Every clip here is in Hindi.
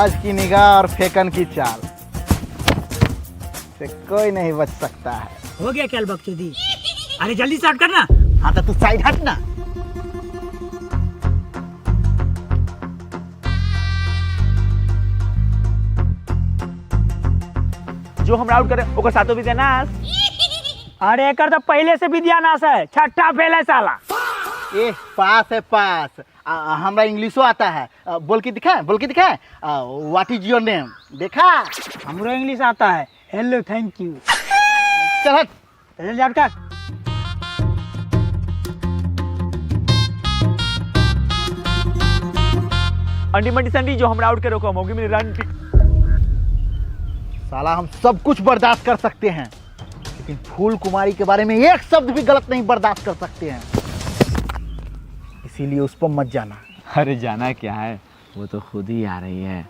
राज की निगाह और फेकन की चाल से कोई नहीं बच सकता है। हो गया क्या बकचोदी? अरे जल्दी स्टार्ट करना। हाँ तो तू साइड हट ना। जो हमरा आउट करे ओकर साथो भी देना। अरे एकर तो पहले से विद्यानाश है, छठा फेल है साला। ए पास है पास। हमरा इंग्लिशो आता है। बोल के दिखा, बोल के दिखा। What is your name? देखा हमरो इंग्लिश आता है। Hello thank you. चल हट। जल्दी आउट कर। अंडी मंडी संडी जो हमरा आउट करे ओकर मौगी में रन। साला हम सब कुछ बर्दाश्त कर सकते हैं, लेकिन फूल कुमारी के बारे में एक शब्द भी गलत नहीं बर्दाश्त कर सकते हैं। इसीलिए उस पर मत जाना। अरे जाना क्या है, वो तो खुद ही आ रही है।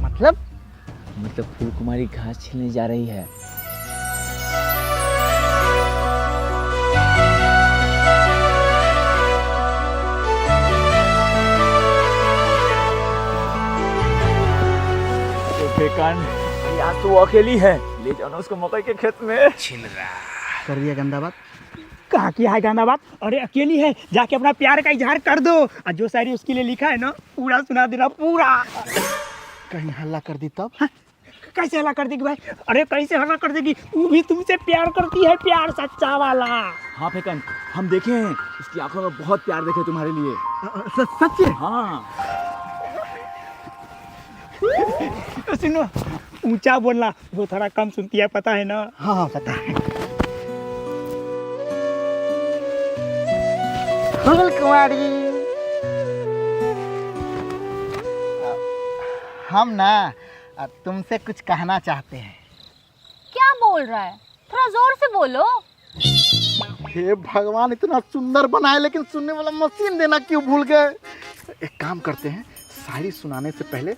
मतलब फूल कुमारी घास छीलने जा रही है। यहाँ तो वो अकेली है, ले जाना उसको मकई के खेत में। कर दिया गंदा बात। कहाँ की है गाना बात? अरे अकेली है, जाके अपना प्यार का इजहार कर दो। और जो शायरी उसके लिए लिखा है ना, पूरा सुना देना पूरा। कहीं हल्ला कर दी तब? हाँ? कैसे हल्ला कर देगी भाई? अरे कैसे हल्ला कर देगी? वो भी तुमसे प्यार करती है, प्यार सच्चा वाला। हाँ फेकन, हम देखे हैं उसकी आंखों में बहुत प्यार देखे तुम्हारे लिए। सच है? हाँ। सुनो, ऊंचा बोलना, वो थोड़ा कम सुनती है, पता है ना? हाँ पता है। फूल कुमारी, हम ना तुमसे कुछ कहना चाहते हैं। क्या बोल रहा है? थोड़ा जोर से बोलो। हे भगवान, इतना सुंदर बनाए लेकिन सुनने वाला मशीन देना क्यों भूल गए? एक काम करते हैं, शायरी सुनाने से पहले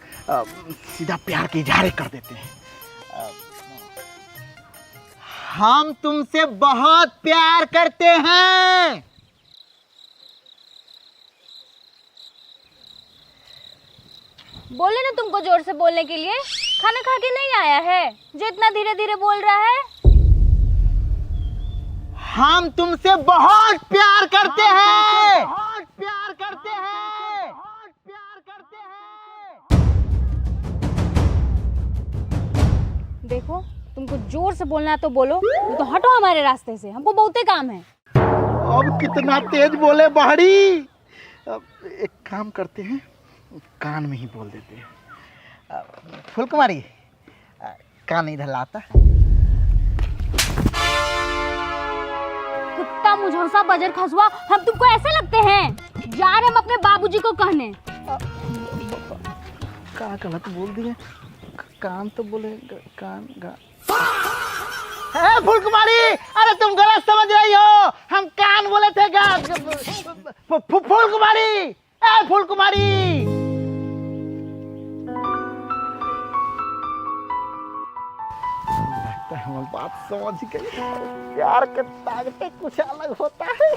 सीधा प्यार के इजहार कर देते हैं। हम तुमसे बहुत प्यार करते हैं। बोले ना तुमको जोर से बोलने के लिए। खाना खा के नहीं आया है जो इतना धीरे धीरे बोल रहा है? हम तुमसे बहुत प्यार करते हैं। बहुत प्यार करते हैं। बहुत प्यार करते हैं। देखो, तुमको जोर से बोलना है तो बोलो, नहीं तो हटो हमारे रास्ते से, हमको बहुते काम है। अब कितना तेज बोले बहरी। अब एक काम करते हैं, कान में ही बोल देते हैं। फूल कुमारी, कान इधर लाता। कुत्ता मुझौसा बजर खसुआ, हम तुमको ऐसे लगते हैं? जा रहे हम अपने बाबूजी को कहने। क्या गलत बोल दिए? कान तो बोले, कान गा। फूल कुमारी, अरे तुम गलत समझ रही हो। हम कान बोले थे गा। फूल कुमारी, फूल कुमारी। लगता है हम बात समझ गए। प्यार के ताकते कुछ अलग होता है।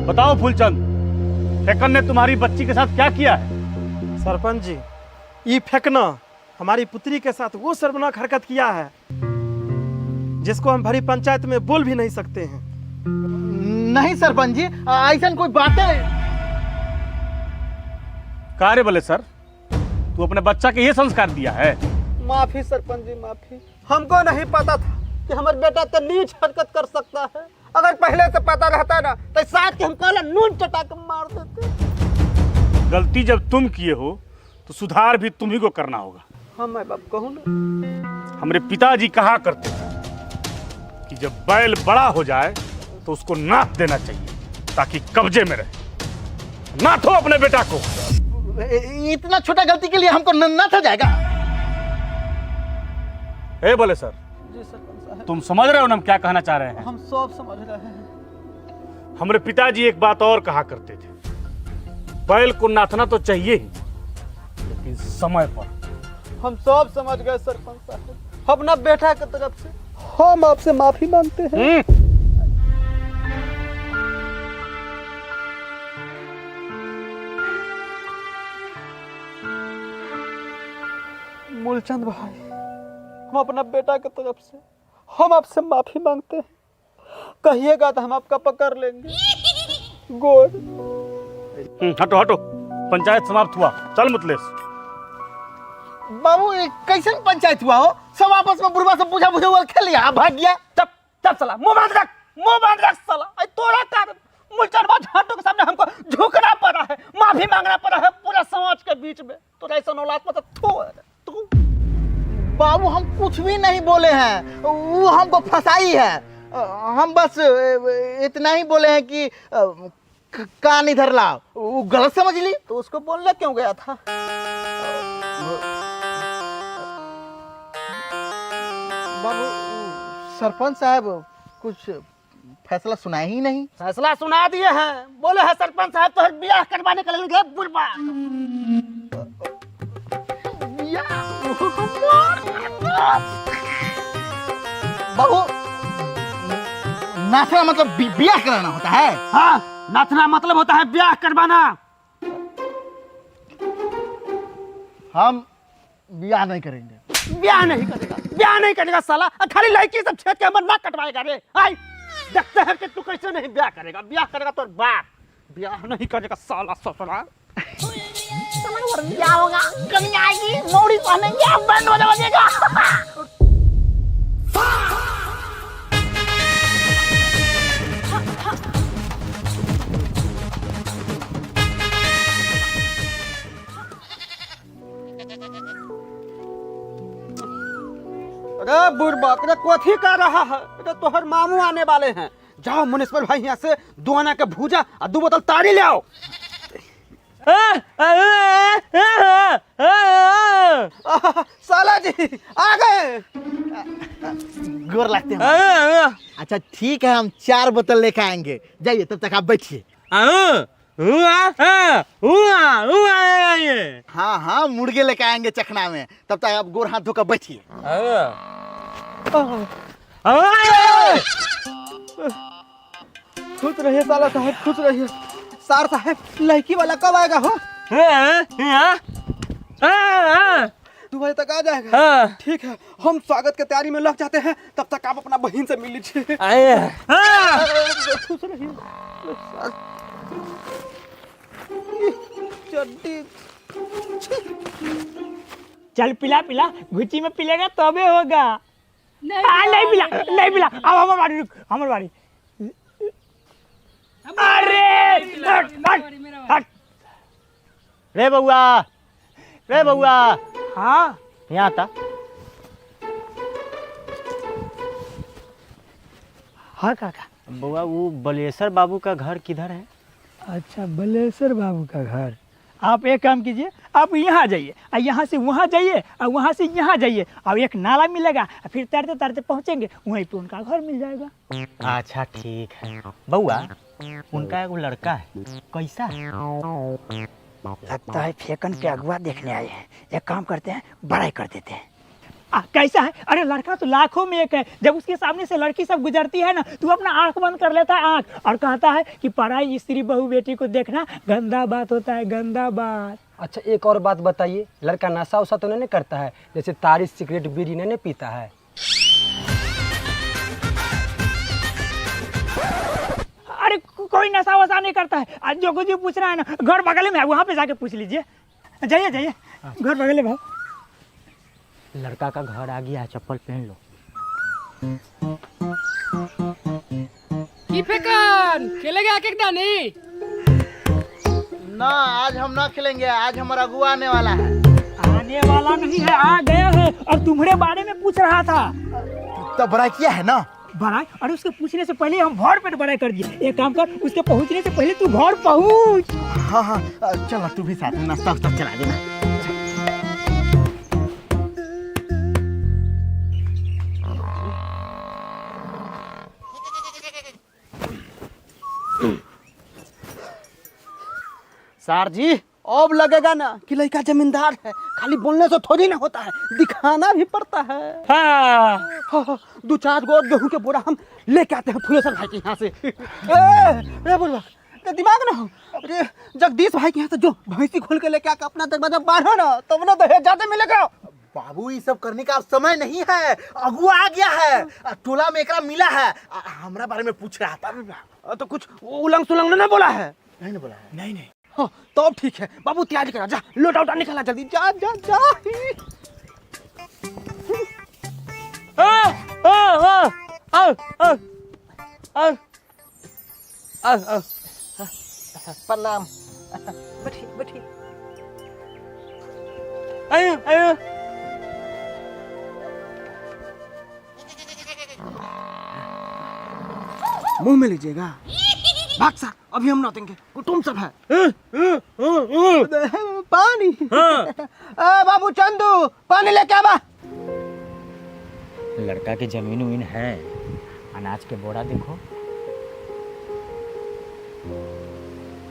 बताओ फूलचंद, फेकन ने तुम्हारी बच्ची के साथ क्या किया है? सरपंच जी, ये फेंकना हमारी पुत्री के साथ वो शर्मनाक हरकत किया है जिसको हम भरी पंचायत में बोल भी नहीं सकते हैं। नहीं सरपंच जी, ऐसा कोई बात है। कार्य बोले सर, तू अपने बच्चा के ये संस्कार दिया है? माफी सरपंच जी, माफी। हमको नहीं पता था कि हमारा बेटा तो नीच हरकत कर सकता है। अगर पहले से पता रहता ना तो साथ हम काला नून चटा के मार देते। गलती जब तुम किए हो तो सुधार भी तुम ही को करना होगा। हाँ मैं बाप कहूँ ना। हमारे पिताजी कहा करते थे कि जब बैल बड़ा हो जाए तो उसको नाथ देना चाहिए ताकि कब्जे में रहे। नाथो अपने बेटा को। इतना छोटा गलती के लिए हमको नाथ हो जाएगा? ए बोले सर, जी सरपंच साहब, तुम समझ रहे हो ना हम क्या कहना चाह रहे हैं? हम सब समझ रहे हैं। हमारे पिताजी एक बात और कहा करते थे, बैल को नाथना तो चाहिए ही, लेकिन समय पर। हम सब समझ गए सरपंच साहब। अपना बेटा की तरफ से हम आपसे माफी मांगते हैं। मूलचंद भाई, हम अपना बेटा की तरफ से हम आपसे माफी मांगते हैं। कहिएगा तो हम आपका पकड़ लेंगे। गोड। हटो हटो, पंचायत समाप्त हुआ। चल मुतलेस। बाबू ये कैसे पंचायत हुआ हो? सब आपस में बुढ़वा से पूछा पूछा हुआ खेल लिया, भाग गया। चप चप साला, मुंह बांध रख साला। आई तोड़ा कारण मूलचंद भाई झाटों के सामने हमको झुकना पड़ा है, माफी मांगना पड़ा है पूरा समाज के बीच में। तो ऐसा औलाद मत तू। बाबू हम कुछ भी नहीं बोले हैं, वो हमको फंसाई है। हम बस इतना ही बोले हैं कि कान इधर लाओ। वो गलत समझ ली। तो उसको बोलने क्यों गया था? बाबू सरपंच साहब कुछ फैसला सुनाए ही नहीं। फैसला सुना दिए हैं, बोले है सरपंच साहब तो ब्याह करवाने के लिए बुढ़वा। बाबू नाचना मतलब ब्याह कराना होता है? हाँ, नाचना मतलब होता है ब्याह करवाना। हम ब्याह नहीं करेंगे। ब्याह नहीं करेगा साला। खाली लड़की सब छेद के हमर नाक कटवाएगा रे। आई देखते हैं कि तू कैसे नहीं ब्याह करेगा। ब्याह करेगा तो बाप, ब्याह नहीं करेगा साला ससुरा। क्या होगा? कमी आएगी, मौड़ी पहनेंगे, बैंड बजेगा। अरे बुढ़बा, अरे कथी कर रहा है? अरे तोहर मामू आने वाले हैं। जाओ म्युनिसिपल भाई यहाँ से 2 आना के भूजा और 2 बोतल ताड़ी ले आओ। साला जी आ गए। गोर लगते हैं। अच्छा ठीक है, हम 4 बोतल लेके आएंगे। जाइए, तब तक आप बैठिए। हाँ हाँ, मुर्गे लेके आएंगे चखना में। तब तक आप गोर हाथ धोकर बैठिए। खुश रहिए साला साहब, खुश रहिए। सार साहब, लड़की वाला कब आएगा हो? 2 बजे तक आ जाएगा। ठीक है, हम स्वागत की तैयारी में लग जाते हैं। तब तक आप अपना बहन से मिल लीजिए। खुश रहिए। चड्डी चल पिला पिला, घुच्ची में पिलेगा तबे होगा। नहीं पिला। अब हमारी बारी, रुक हमारी बारी। अरे हट। रे बउआ, हाँ यहाँ आता। हाँ काका। बउआ, वो बलेश्वर बाबू का घर किधर है? अच्छा, बलेश्वर बाबू का घर। आप एक काम कीजिए, आप यहाँ जाइए और यहाँ से वहाँ जाइए और वहाँ से यहाँ जाइए और एक नाला मिलेगा, फिर तैरते तैरते पहुँचेंगे, वहीं पे उनका घर मिल जाएगा। अच्छा ठीक है। बउआ, उनका एगो लड़का है, कैसा है? लगता है फेकन के अगुआ देखने आए हैं। एक काम करते हैं, बड़ाई कर देते हैं। कैसा है? अरे लड़का तो लाखों में एक है। जब उसके सामने से लड़की सब गुजरती है ना, तू अपना आंख बंद कर लेता है, आंख, और कहता है कि पराई स्त्री बहू बेटी को देखना गंदा बात होता है, गंदा बात। अच्छा, एक और बात बताइए, लड़का नशा उशा तो नहीं करता है? जैसे तारी सिगरेट बीड़ी नहीं पीता है? अरे कोई नशा वशा नहीं करता है। आज जो कुछ पूछ रहा है ना, घर बगल में है, वहाँ पे जाके पूछ लीजिए। जाइए, घर बगल में। लड़का का घर आ गया है, चप्पल पहन लो। की फेकन खेलेगा एक नहीं? ना, आज हम ना खेलेंगे। आज हमारा अगुआ आने वाला है। आने वाला नहीं है, आ गया है और तुम्हारे बारे में पूछ रहा था। तब बड़ा किया है ना? बड़ाई? अरे उसके पूछने से पहले हम घर पे बड़ाई कर दिए। एक काम कर, उसके पहुंचने से पहले तू घर पहुंच। हाँ, चलो तू भी साथ में नाश्ता वास्ता चला देना। सर जी अब लगेगा ना कि लड़का जमींदार है, खाली बोलने से थोड़ी ना होता है, दिखाना भी पड़ता है। हाँ 2-4 गो गेहूं के बोरा हम लेके आते हैं फुलेश्वर भाई के यहाँ से। ए बुढ़वा का दिमाग ना हो। अरे जगदीश भाई के यहाँ से जो भैंसी खोल के लेके आकर अपना दरवाजा बांधो ना, तब ना दहेज ज्यादा मिलेगा। बाबू ये सब करने का अब समय नहीं है, अगुआ आ गया है, टोला में एकरा मिला है, हमरा बारे में पूछ रहा था। तो कुछ उलंग सुलंग ने ना बोला है? नहीं बोला है। नहीं हाँ तो ठीक है बाबू, तैयारी करा, जा लोटा उटा निकाला जल्दी, जा जा जा। प्रणाम। बैठी बैठी। मुंह में लीजिएगा, भाग सा, अभी हम नौतेंगे, कुटुम सब है। पानी। बाबू चंदू पानी लेके आवा। लड़का की जमीन उमीन है, अनाज के बोरा देखो,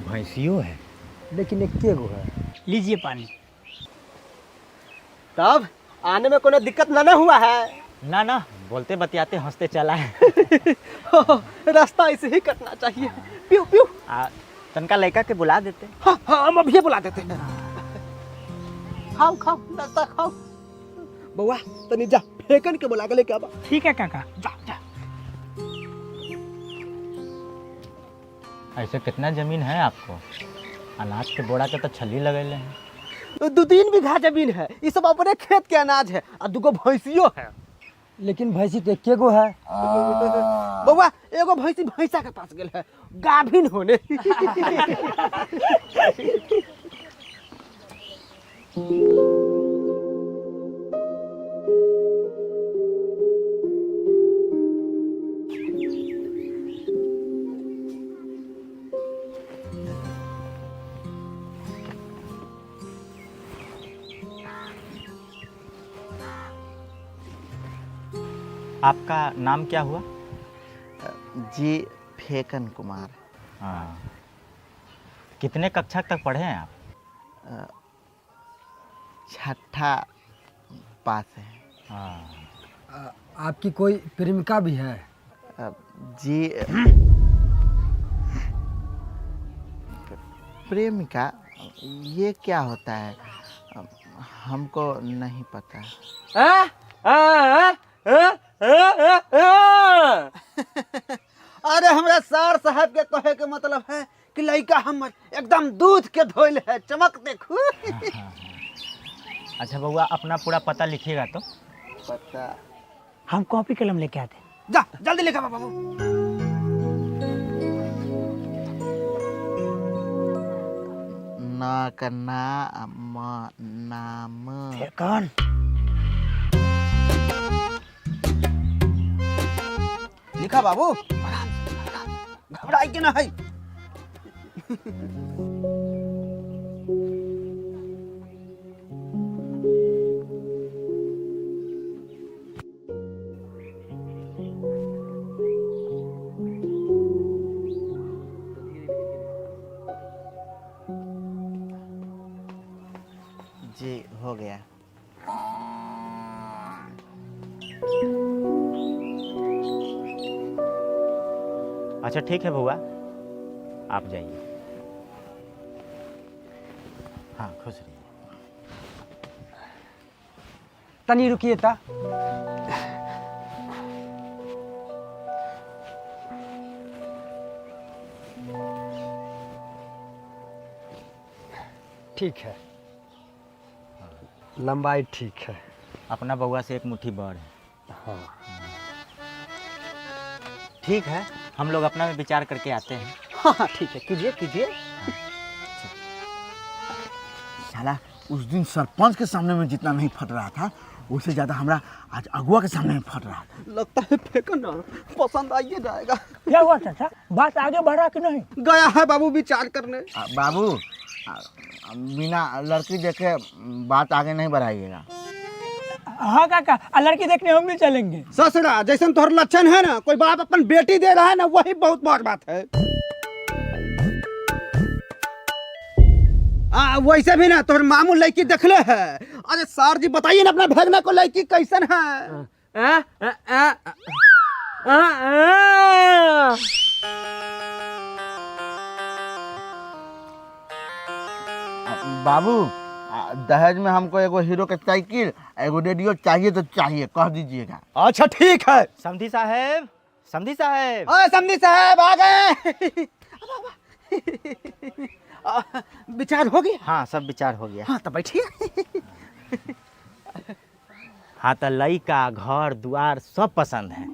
भैंसियों है, लेकिन एक के गो है। लीजिए पानी। तब आने में कोई दिक्कत ना हुआ है? ना बोलते बतियाते हंसते चला है। रास्ता ऐसे ही कटना चाहिए। प्यू प्यू। तनका लड़का के बुला देते। हाँ हम अभी बुला देते हैं। खाओ खाओ नाश्ता खाओ। बउआ तनी जा फेकन के बुला के लेके आवा। ठीक है काका। जा जा। ऐसे कितना जमीन है आपको? अनाज के बोरा के तो छली लगेले हैं। 2-3 बीघा जमीन है, ये सब अपने खेत के अनाज है, और 2 गो भैंसियों है। लेकिन भैंसी तो एक गो है। बउआ एगो भैंसी भैंसा के पास गेल है, गाभिन होने। आपका नाम क्या हुआ? जी फेकन कुमार। हाँ, कितने कक्षा तक पढ़े हैं आप? 6ठा पास है। हाँ, आपकी कोई प्रेमिका भी है? जी प्रेमिका ये क्या होता है, हमको नहीं पता। अरे हमरा सर साहब के कहे के मतलब है कि लड़का हमर एकदम दूध के धोइल है, चमक देखू। अच्छा बउआ अपना पूरा पता लिखिएगा तो। पता हम कॉपी कलम लेके आते हैं। जा जल्दी लेकर आ बाबू। ना करना नाम कौन? लिखा बाबू, आराम से, घबराई के ना है। जी हो गया। अच्छा ठीक है बउआ, आप जाइए। हाँ खुश रहिए। तनी रुकिए ता। ठीक है, लंबाई ठीक है। अपना बउआ से एक मुट्ठी बड़ है। हाँ ठीक है, हम लोग अपना में विचार करके आते हैं। हाँ ठीक है, कीजिए कीजिए। साला उस दिन सरपंच के सामने में जितना नहीं फट रहा था, उससे ज्यादा हमरा आज अगुआ के सामने में फट रहा था। लगता है फेंकन ना पसंद आइए जाएगा। क्या हुआ चाचा, बात आगे बढ़ा कि नहीं? गया है बाबू विचार करने। बाबू बिना लड़की देखे बात आगे नहीं बढ़ाइएगा। हाँ काका, लड़की देखने हम भी चलेंगे। ससुरा जैसे तोहर लक्षण है ना, कोई बाप अपन बेटी दे रहा है ना, वही बहुत बड़ बात है। वैसे भी ना तोहर मामू लड़की देखले है। अरे सर जी बताइए ना अपना भगना को लड़की कैसन है? बाबू दहेज में हमको एगो हीरो का साइकिल एगो रेडियो चाहिए तो चाहिए, कह दीजिएगा। अच्छा ठीक है। समधी साहब, समधी साहब। ओए समधी साहब आ गए। विचार हो गया? हाँ सब विचार हो गया। हाँ तो बैठिए। हाँ तो लड़का घर द्वार सब पसंद है।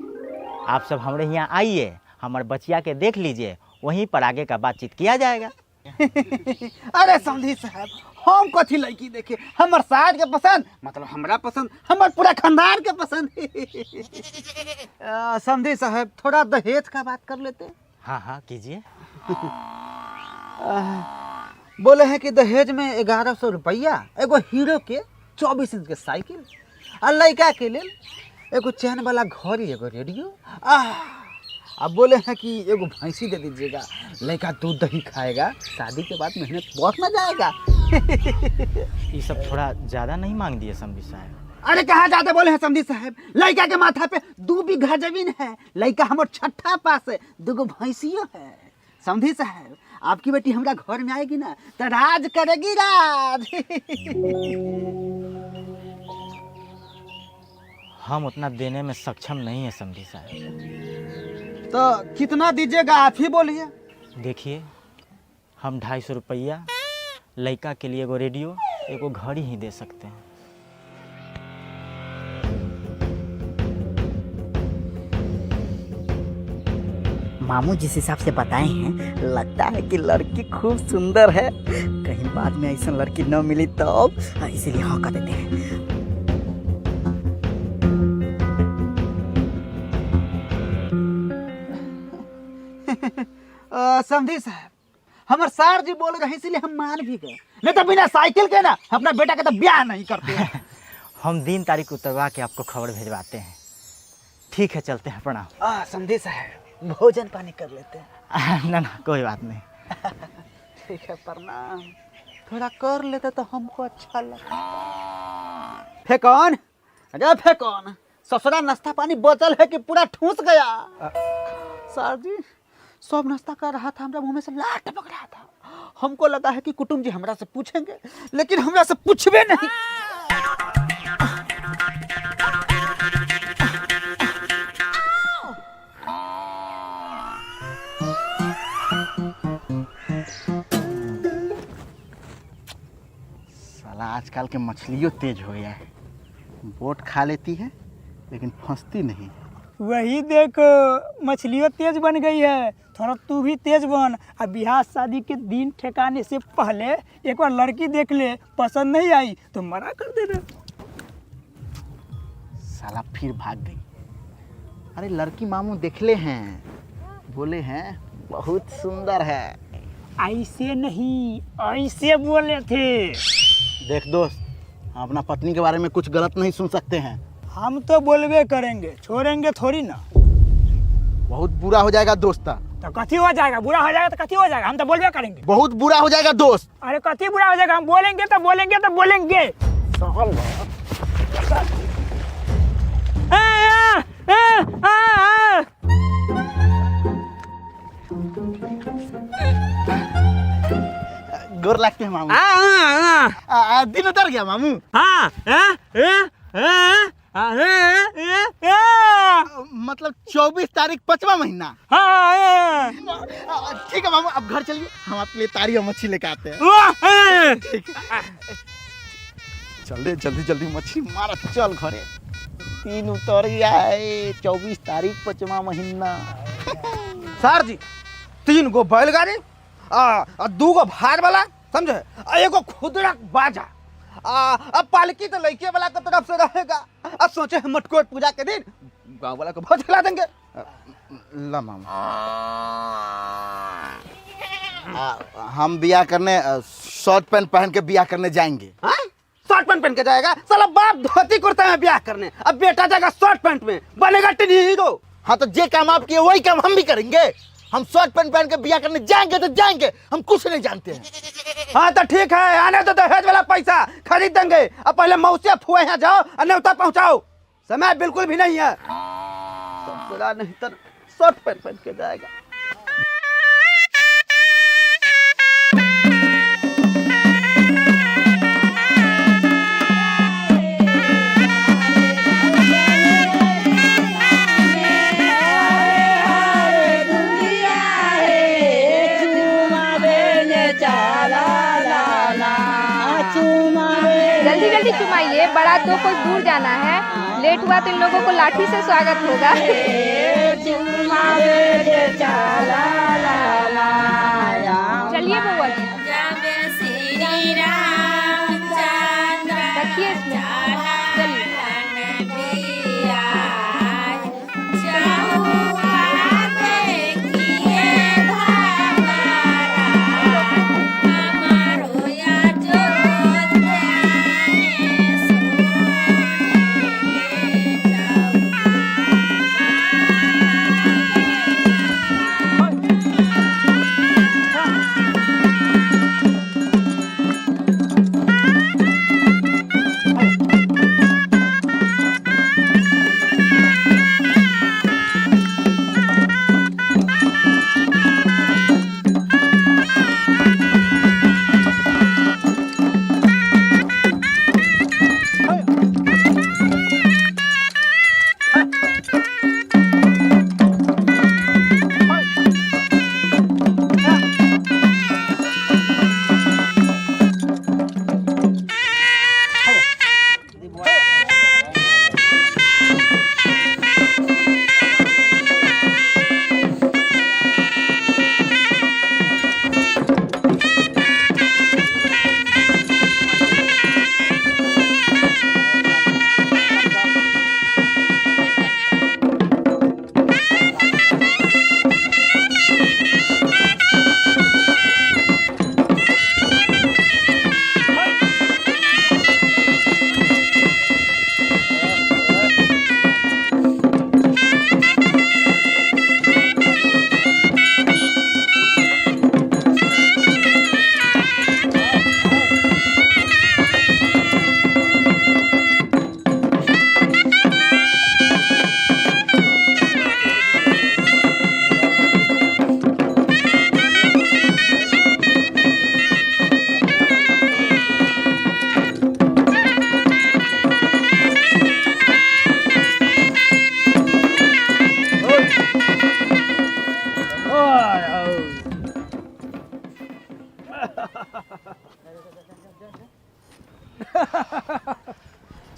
आप सब हमारे यहाँ आइए, हमारे बचिया के देख लीजिए, वहीं पर आगे का बातचीत किया जाएगा। अरे समधी साहब हम कथी लड़की देखे, हमर सास के पसंद मतलब हमरा पसंद, हमर पूरा खानदान के पसंद। समधी साहब थोड़ा दहेज का बात कर लेते हैं। हाँ हाँ कीजिए। बोले हैं कि दहेज में 1100 रुपया, एगो हीरो के 24 इंच के साइकिल, और लड़का के लिए एगो चैन वाला घड़ी, एगो रेडियो। अब बोले हैं कि एगो भैंसी दे दीजिएगा, लड़का दूध दही खाएगा, शादी के बाद मेहनत बहुत न जाएगा। ये सब थोड़ा ज़्यादा नहीं मांग दिए समधी साहब? अरे कहाँ ज्यादा बोले हैं समधी साहब, लड़का के माथा पे 2 बीघा जमीन है, लड़का हमर छठा पास है, 2 भैंसियों है। समधी साहब आपकी बेटी हमरा घर में आएगी ना तो राज करेगी, राज। हम उतना देने में सक्षम नहीं है समधी साहब। तो कितना दीजिएगा आप ही बोलिए। देखिए हम 250 रुपया लड़का के लिए एगो रेडियो एगो घड़ी ही दे सकते हैं। मामू जिस हिसाब से बताए हैं लगता है कि लड़की खूब सुंदर है, कहीं बाद में ऐसा लड़की न मिली तो इसीलिए हाँ कर देते हैं। समधी साहब हमार सर जी बोल रहे इसीलिए हम मान भी गए, नहीं तो बिना साइकिल के ना अपना बेटा का तो ब्याह नहीं करते हैं। हम दिन तारीख उतरवा के आपको खबर भेजवाते हैं। ठीक है चलते हैं, प्रणाम। समधी साहब भोजन पानी कर लेते हैं। ना ना कोई बात नहीं। ठीक है प्रणाम। थोड़ा कर लेते तो हमको अच्छा लगा। फेकौन, अरे फेकौन, ससुरा नाश्ता पानी बचल है कि पूरा ठूस गया? सर जी सब नाश्ता कर रहा था, हमरा मुंह में से लार टपक रहा था। हमको लगा है कि कुटुंब जी हमरा से पूछेंगे, लेकिन हमरा से पूछबे नहीं। साला आजकल के मछलियों तेज हो गया है, बोट खा लेती है लेकिन फंसती नहीं। वही देखो मछलियों तेज बन गई है, थोड़ा तू भी तेज बन। अब ब्याह शादी के दिन ठिकाने से पहले एक बार लड़की देख ले, पसंद नहीं आई तो मना कर देना। साला फिर भाग गई। अरे लड़की मामू देखले हैं, बोले हैं बहुत सुंदर है। ऐसे नहीं ऐसे बोले थे। देख दोस्त, हम अपना पत्नी के बारे में कुछ गलत नहीं सुन सकते हैं। हम तो बोलबे करेंगे, छोड़ेंगे थोड़ी ना। बहुत बुरा हो जाएगा दोस्त। तो कथी हो जाएगा? बुरा हो जाएगा तो कथी हो जाएगा? हम तो बोलबे करेंगे। बहुत बुरा हो जाएगा दोस्त। अरे कथी बुरा हो जाएगा? हम बोलेंगे तो बोलेंगे तो बोलेंगे। गोर लगते हैं मामू। दिन उतर गया मामू। मतलब 24 तारीख 5वां महीना। ठीक है मामू, अब घर चलिए, हम आपके लिए तारी और मच्छी लेके आते हैं। जल्दी जल्दी जल्दी मच्छी मार, चल घरे। 3 उतर गया है, 24 तारीख 5वां महीना। सर जी 3 गो बैलगाड़ी, 2 गो भार वाला, समझे, एगो खुदरा बाजा। अब पालकी तो लड़के वाला की तरफ से रहेगा। अब सोचे हम मटकोर पूजा के दिन गाँव वाला को भोज खिला देंगे। ला मामा, हम बिया करने शर्ट पैंट पहन के बिया करने जाएंगे। शर्ट पैंट पहन के जाएगा? साला बाप धोती कुर्ता में ब्याह करने, अब बेटा जाएगा शर्ट पैंट में, बनेगा टीनी हीरो। हाँ तो जे काम आप किए वही काम हम भी करेंगे। हम शर्ट पैंट पहन के बिया करने जाएंगे तो जाएंगे, हम कुछ नहीं जानते हैं। हाँ तो ठीक है, आने तो दहेज वाला पैसा खरीद देंगे। अब पहले मौसे फुए यहाँ जाओ और न्योता पहुँचाओ, समय बिल्कुल भी नहीं है। ससुरा नहीं तो शर्ट पैंट पहन के जाएगा। जल्दी जल्दी चुमाइए, बारात 2 कोस दूर जाना है। लेट हुआ तो इन लोगों को लाठी से स्वागत होगा। चलिए बउआ जी, रखिए इसमें। चलिए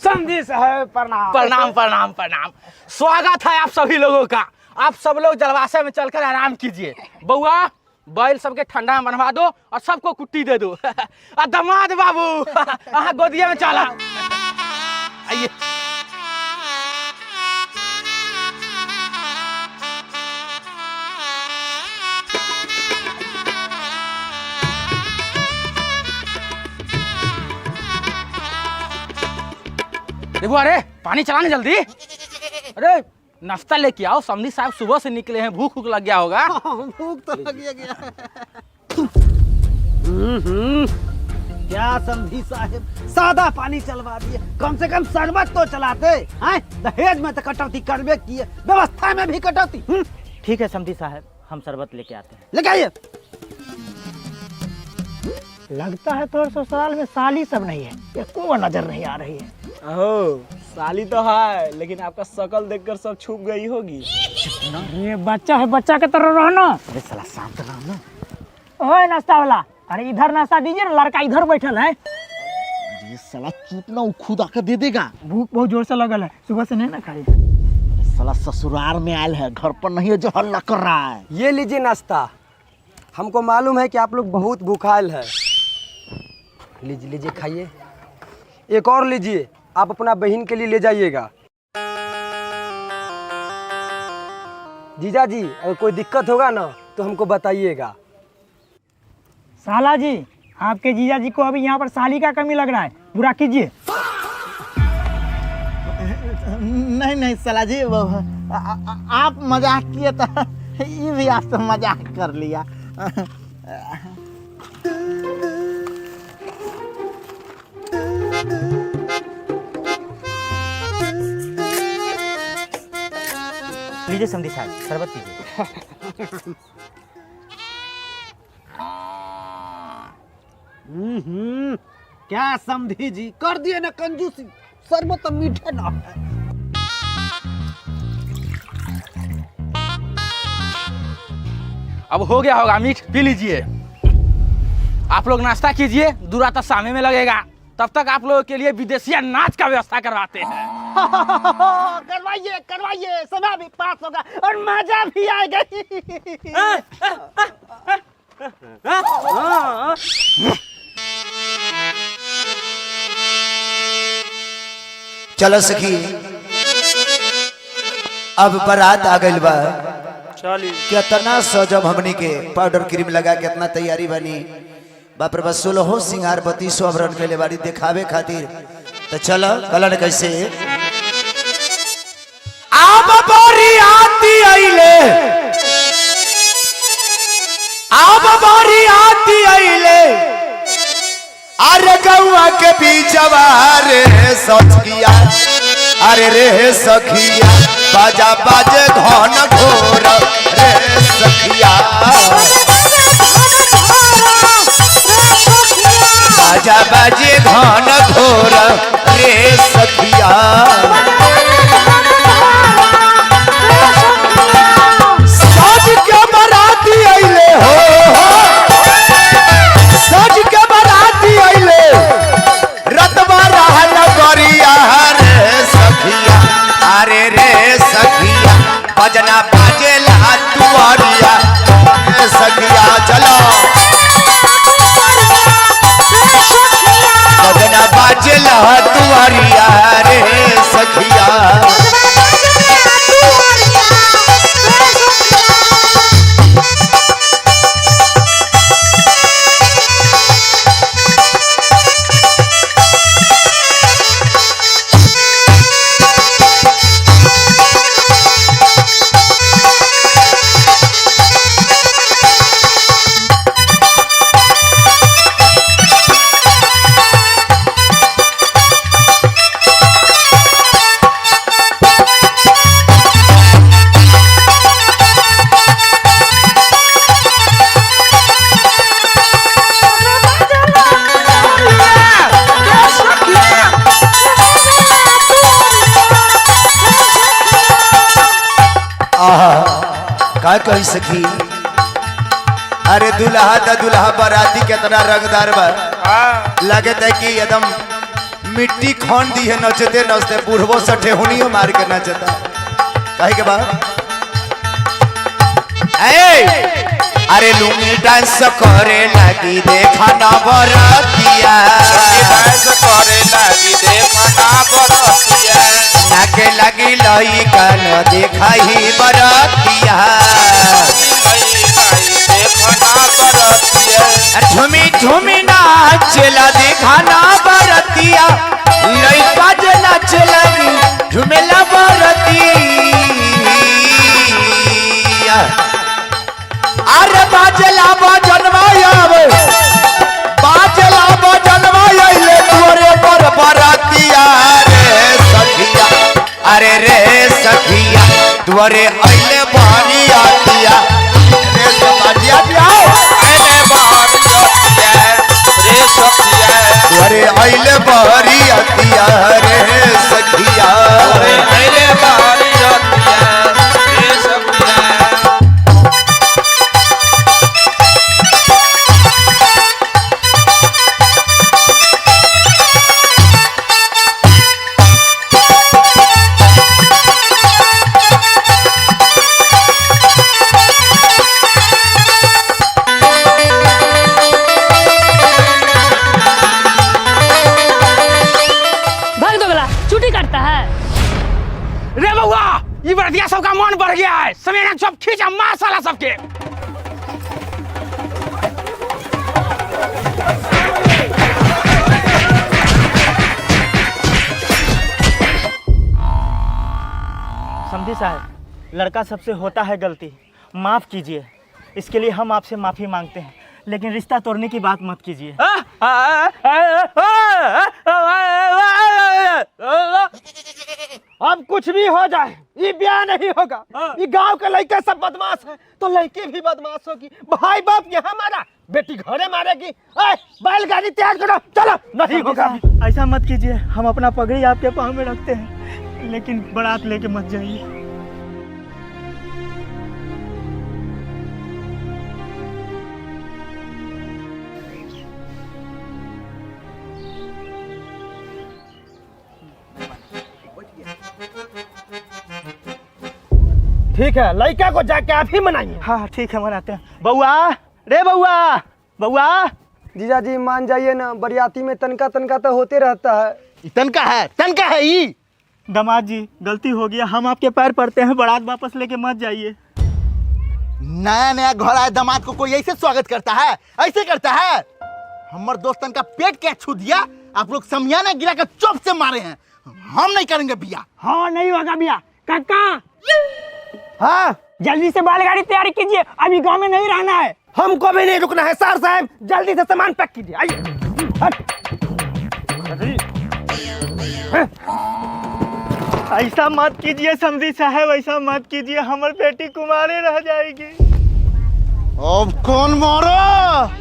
समझी साहब प्रणाम। प्रणाम प्रणाम प्रणाम। स्वागत है आप सभी लोगों का। आप सब लोग जलवासे में चलकर आराम कीजिए। बउआ बैल सबके ठंडा में बनवा दो और सबको कुट्टी दे दो। और दामाद बाबू गोदिया में चला आइए। देखो, अरे पानी चलाने जल्दी। अरे नाश्ता लेके आओ, समधी साहब सुबह से निकले हैं, भूख भूख लग गया होगा। भूख तो लग गया। क्या समधी साहब, सादा पानी चलवा दिए, कम से कम शरबत तो चलाते हैं। दहेज में तो कटौती करबे किए, व्यवस्था में भी कटौती। ठीक है समधी साहब, हम शरबत लेके आते हैं। लेके आइए। लगता है तो ससुराल में साली सब नहीं है, ये को नजर नहीं आ रही है। ओह, साली तो है, लेकिन आपका शकल देखकर सब छुप गई होगी। ये बच्चा है, बच्चा के तरह रहना। अरे साला शांत रहो ना। ओए नाश्ता वाला, अरे इधर नाश्ता दीजिए ना, लड़का इधर बैठल है। ये साला चुप ना, वो खुद आकर दे देगा। भूख बहुत जोर से लगल है, सुबह से नहीं ना खाई। साला ससुराल में आयल है, घर पर नहीं है जो हल्ला कर रहा है। ये लीजिए नाश्ता। हमको मालूम है कि आप लोग बहुत भूखायल है। लीजिए लीजिए, खाइए। एक और लीजिए, आप अपना बहन के लिए ले जाइएगा। जीजा जी, अगर कोई दिक्कत होगा ना तो हमको बताइएगा। साला जी, आपके जीजा जी को अभी यहाँ पर साली का कमी लग रहा है, बुरा कीजिए। नहीं नहीं साला जी, आप मजाक किए तो ये भी आज तो मजाक कर लिया। लीजिए समधी साहब, शरबत पीजिए। क्या समझी जी, कर दिए ना कंजूसी, शरबत तो मीठे ना है। अब हो गया होगा मीठ, पी लीजिए। आप लोग नाश्ता कीजिए, दूरा तक सामने में लगेगा। तब तक आप लोगों के लिए विदेशिया नाच का व्यवस्था करवाते हैं। करवाइए करवाइए, समय भी पास होगा और मजा भी आएगा। चलो सखी, अब बारात आ गइल बा। कितना सजब हमनी के पाउडर क्रीम लगा के इतना तैयारी बनी। बाप रे बा, 16 सिंगार 32 आभरण के बाड़ी दिखावे खातिर। तो चलो कलन कैसे आप बारी आती आइले, आप बारी आती आइले, अरे गौआ के बीचवा रे सखिया, अरे रे सखिया, बाजा बाजे घन घोर रे सखिया, बाजा बाजे घन घोर रे सखिया। सज के बराती अइले हो, सज के बराती अइले, रतवा रहल गरिया रे सखिया, अरे रे सखिया, बजना बाजेला तुअरिया रे सखिया। चलो बजना बाजेला तुअरिया रे सखिया। का कही सखी, अरे दुल्हा द दुल्हा बराती कितना रंगदार बा। लगता है कि एकदम मिट्टी खोन दी है, नचते नचते बुढ़बो सठे हुनियो मार के नचता। कहे के बाद अरे लुंगी डांस करे लगी, देखा ना बरातिया, डांस करे लगी, देखा ना बरातिया, नाके लगी लई कान देखा ही बरातिया, झुमी झुमी नाचला देखा ना बरातिया, लइका जे नाचला झुमेला बरातिया। अरे बाजला बजनवा आवे, बाजला बजनवा आइले तोरे पर बरातिया रे सखिया, अरे रे सखिया, तोरे आइले बरियातिया रे सखिया, आइले बरियातिया रे सखिया, तोरे आइले बरियातिया रे सखिया, तोरे आइले बरियातिया रे सखिया। रे बउआ, ये बरदिया सबका मन बढ़ गया है। सवेरे सब खींचा मार साला सबके। समझी साहब, लड़का सबसे होता है गलती, माफ़ कीजिए, इसके लिए हम आपसे माफ़ी मांगते हैं, लेकिन रिश्ता तोड़ने की बात मत कीजिए। अब कुछ भी हो जाए ये ब्याह नहीं होगा। ये गांव के लड़के सब बदमाश है तो लड़की भी बदमाश होगी। भाई बाप यहाँ मारा, बेटी घरे मारेगी। बैलगाड़ी तैयार करो, चलो। नहीं होगा। ऐसा मत कीजिए, हम अपना पगड़ी आपके पाँव में रखते हैं, लेकिन बारात लेके मत जाइए। ठीक है, लड़का को जाके आप ही मनाइए। हाँ ठीक है, मनाते हैं। बउआ, रे बउआ, बउआ। जीजा जी मान जाइए ना, बरियाती में तनका तनका तो होते रहता है। तनका है ये। दामाद जी गलती हो गया, हम आपके पैर पड़ते हैं, बारात वापस लेके मत जाइए। नया नया घर आए दामाद को कोई ऐसे स्वागत करता है? ऐसे करता है? हमारे दोस्तन का पेट क्या छू दिया? आप लोग समियाना गिरा कर चुप से मारे हैं। हम नहीं करेंगे बिया। हाँ नहीं होगा बिया। काका, हाँ जल्दी से बैलगाड़ी तैयारी कीजिए, अभी गांव में नहीं रहना है। हमको भी नहीं रुकना है। सर साहब जल्दी से सामान पैक कीजिए। आइए। ऐसा मत कीजिए समधी साहब, ऐसा मत कीजिए, हमारी बेटी कुमारी रह जाएगी। अब कौन मारो?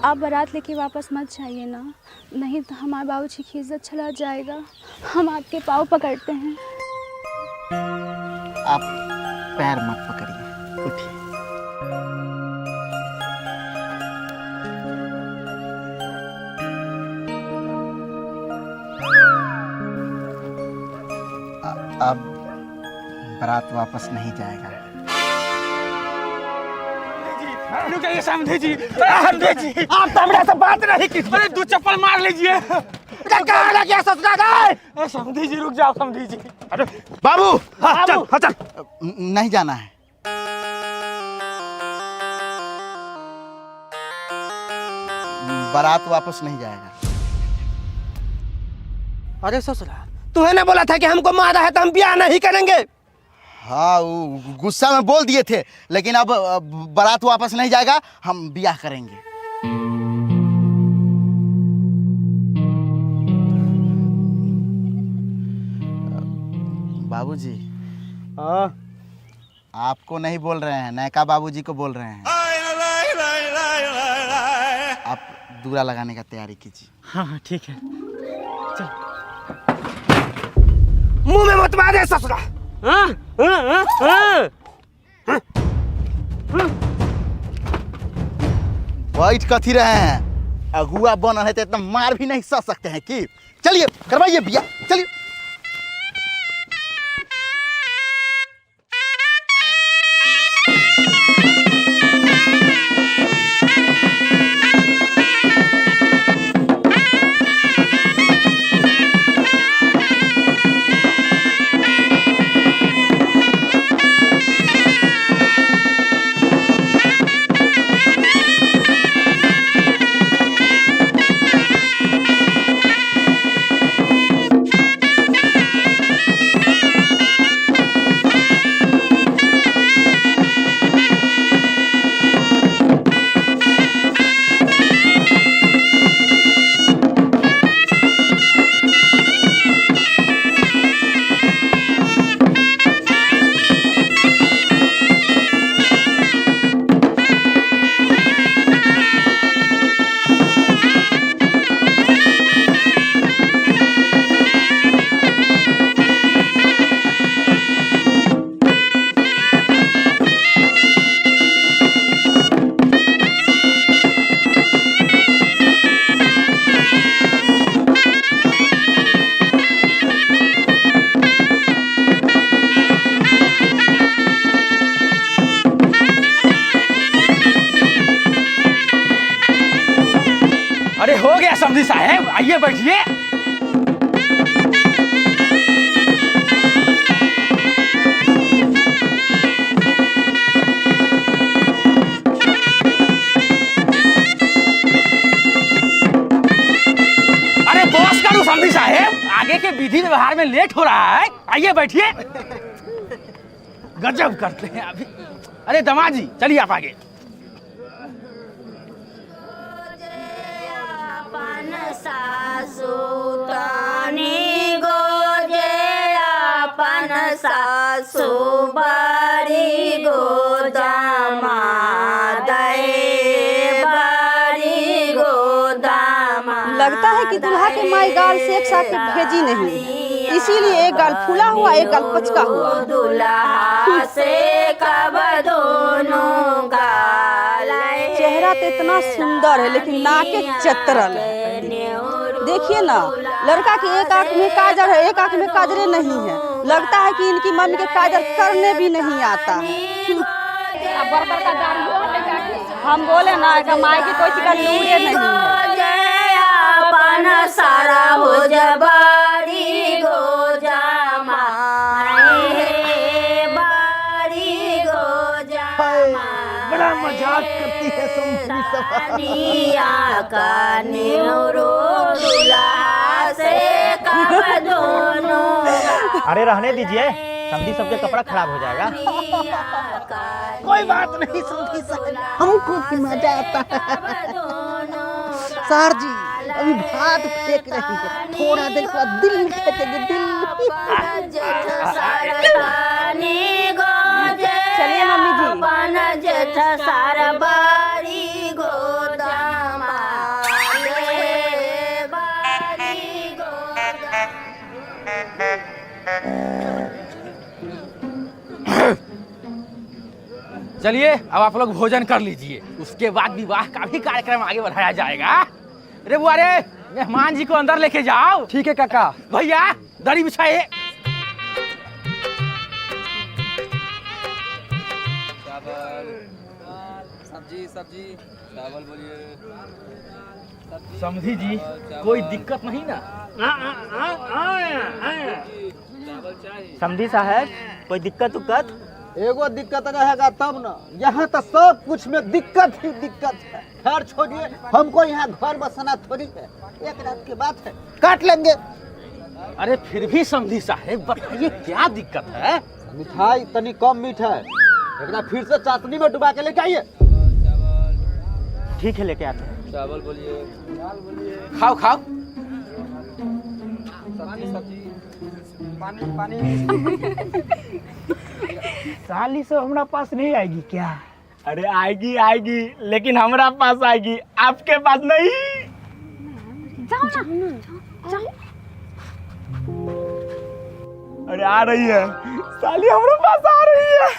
आप बारात लेके वापस मत जाइए ना, नहीं तो हमारे बाबूजी की इज्जत चला जाएगा। हम आपके पाँव पकड़ते हैं। आप पैर मत पकड़िए, उठिए। अब बारात वापस नहीं जाएगा। रुकिए समझे जी, समझे जी, आप तो मेरे से बात नहीं की। अरे 2 चप्पल मार लीजिए। कहाँ लग गया ससुरा गए? समझे जी रुक जाओ, समझे जी। अरे बाबू, हाँ चल, हाँ चल। नहीं जाना है। बारात वापस नहीं जाएगा। अरे ससुरा, तूने ना बोला था कि हमको मारा है तो हम ब्याह नहीं करेंगे? हाँ, वो गुस्सा में बोल दिए थे, लेकिन अब बारात वापस नहीं जाएगा, हम ब्याह करेंगे। बाबूजी, हाँ आपको नहीं बोल रहे हैं, नयका बाबूजी को बोल रहे हैं। आप दूरा लगाने का तैयारी कीजिए। हाँ हाँ ठीक है, चल। मुंह में मत मारे ससुरा। बैठ कथी रहे हैं? अगुआ बन रहे थे, इतना मार भी नहीं सह सकते हैं कि? चलिए करवाइए बिया, चलिए। समधी साहब, आइए बैठिए। अरे बॉस करूं समधी साहब, आगे के विधि व्यवहार में लेट हो रहा है, आइए बैठिए। गजब करते हैं अभी। अरे दामाद जी चलिए आप आगे। लगता है कि दूल्हा के माई गाल से एक साथ भेजी नहीं, इसीलिए एक गाल फूला हुआ एक गाल पचका हुआ। दूल्हा से कब दोनों गाल, चेहरा तो इतना सुंदर है लेकिन नाके चतरल है। देखिए ना, लड़का के एक आंख में काजल है, एक आंख में काजरे नहीं है। लगता है कि इनकी मम्मी के काजल करने भी नहीं आता है। हम बोले ना कि माई की कोई चीज का लूड़े नहीं है। सारा हो जबारी गो जामा बारी गो जामा, बड़ा मजाक करती है समधी सफारिया का नेरो दूल्हा से कब दोनों। अरे रहने दीजिए, समधी सबके कपड़ा खराब हो जाएगा। कोई बात नहीं समधी साहब, हमको भी मजा आता है। सर जी अभी भात फेंक रही है, थोड़ा देर बाद दिल में फेंकेंगे दिल। चलिए मम्मी जी। सारा बारी गोदामा चलिए अब आप लोग भोजन कर लीजिए, उसके बाद विवाह का भी कार्यक्रम आगे बढ़ाया जाएगा। अरे बुआरे, मेहमान जी को अंदर लेके जाओ। ठीक है काका। भैया दरी बिछाइए। सब्जी चावल बोलिए। समधी जी कोई दिक्कत नहीं ना? समधी साहब कोई दिक्कत उक्कत? एगो दिक्कत रहेगा तब ना, यहाँ तो सब कुछ में दिक्कत ही दिक्कत है। खैर छोड़िए, हमको यहाँ घर बसाना थोड़ी है, एक रात की बात है, काट लेंगे। अरे फिर भी समधी साहब बताइए क्या दिक्कत है? मिठाई तनी कम मीठ है, एक फिर से चाशनी में डुबा के लेके आइए। ठीक है लेके आते हैं। चावल बोलिए। खाओ खाओ। पानी। साली से हमारा पास नहीं आएगी क्या? अरे आएगी, लेकिन हमारा पास आएगी, आपके पास नहीं। जाओ जाओ। अरे आ रही है साली, हमारे पास आ रही है।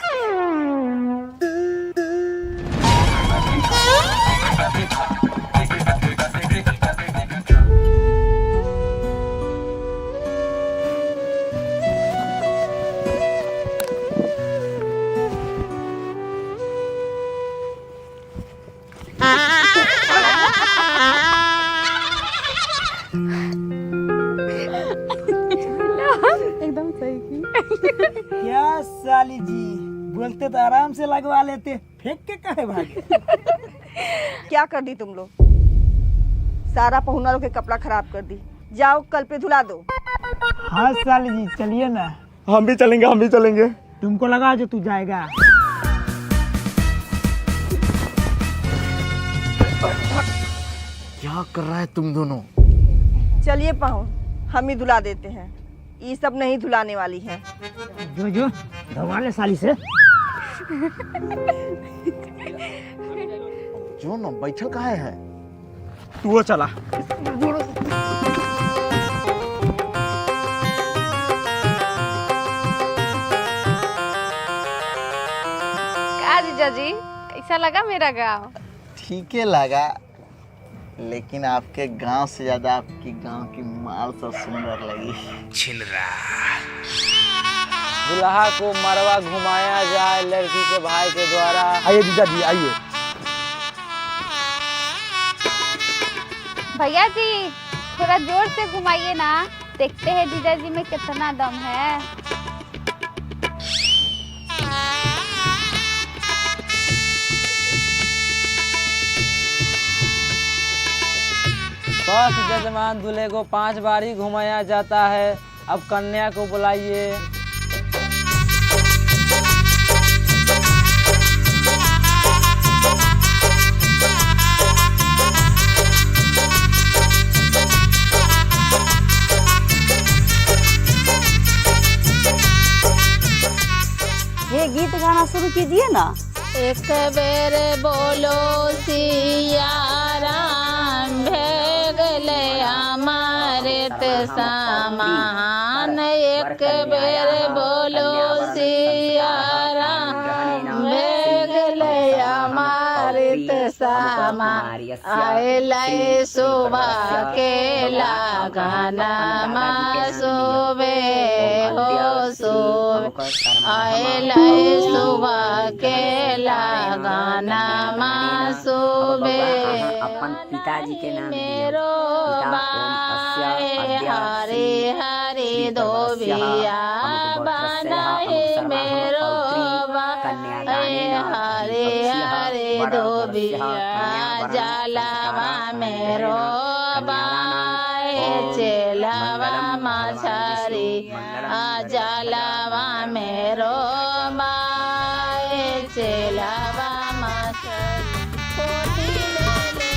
एकदम सही की। क्या साली जी, बोलते तो आराम से लगवा लेते, फेंक के काहे भागे? क्या कर दी तुम लोग? सारा पहुना लोग के कपड़ा खराब कर दी। जाओ कल पे धुला दो। हाँ साली जी चलिए ना। हम भी चलेंगे। तुमको लगा जो तू जाएगा। क्या कर रहा है तुम दोनों? चलिए पाहुन, हम ही धुला देते हैं, ये सब नहीं धुलाने वाली है। जो धवा ले साली से। जो ना बैठल काहे है? तू वो चला। क्या जीजा जी, कैसा लगा मेरा गाँव? ठीक है लगा, लेकिन आपके गांव से ज्यादा आपकी गांव की माल सब सुंदर लगी। दुल्हा को मरवा घुमाया जाए लड़की के भाई के द्वारा। आइए जीजा जी आइए। भैया जी थोड़ा जोर से घुमाइए ना, देखते हैं जीजा जी में कितना दम है। बस जजमान, दूल्हे को 5 बार ही घुमाया जाता है, अब कन्या को बुलाइए। ये गीत गाना शुरू कीजिए ना। एक बेर बोलो सिया राम भेगले अमृत समान। एक बेर बोलो सिया राम भेगले अमृत समान। आए सुबह के लगाना सुबे हो सुबे। आए सुबह के लगाना सुबे। अपन पिताजी के नाम मेरो बाए हरे हरे धोबिया बनाए मेरो बाए हरे हरे धोबिया। जलावा मेरो बाए चेलावा मछरी। जलावा मेरो बाए चेलावा मछरी। कोठी ले ले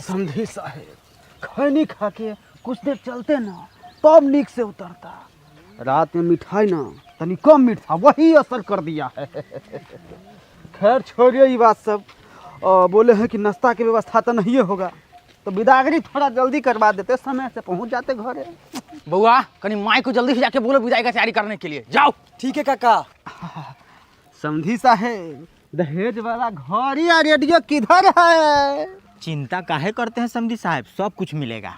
समझी साहेब, खैनी खा के कुछ देर चलते ना तब नीक से उतरता। रात में मिठाई ना तनी कम मीठा, वही असर कर दिया है। खैर छोड़िए ये बात सब। बोले हैं कि नाश्ता की व्यवस्था तो नहीं होगा, तो विदागरी थोड़ा जल्दी करवा देते, समय से पहुंच जाते घरे। बउआ कनी माई को जल्दी से जाके बोलो विदाई का तैयारी करने के लिए। जाओ। ठीक है काका। समझी साहेब, दहेज वाला घड़ी या रेडियो किधर है? चिंता काहे करते हैं समझी साहब, सब कुछ मिलेगा।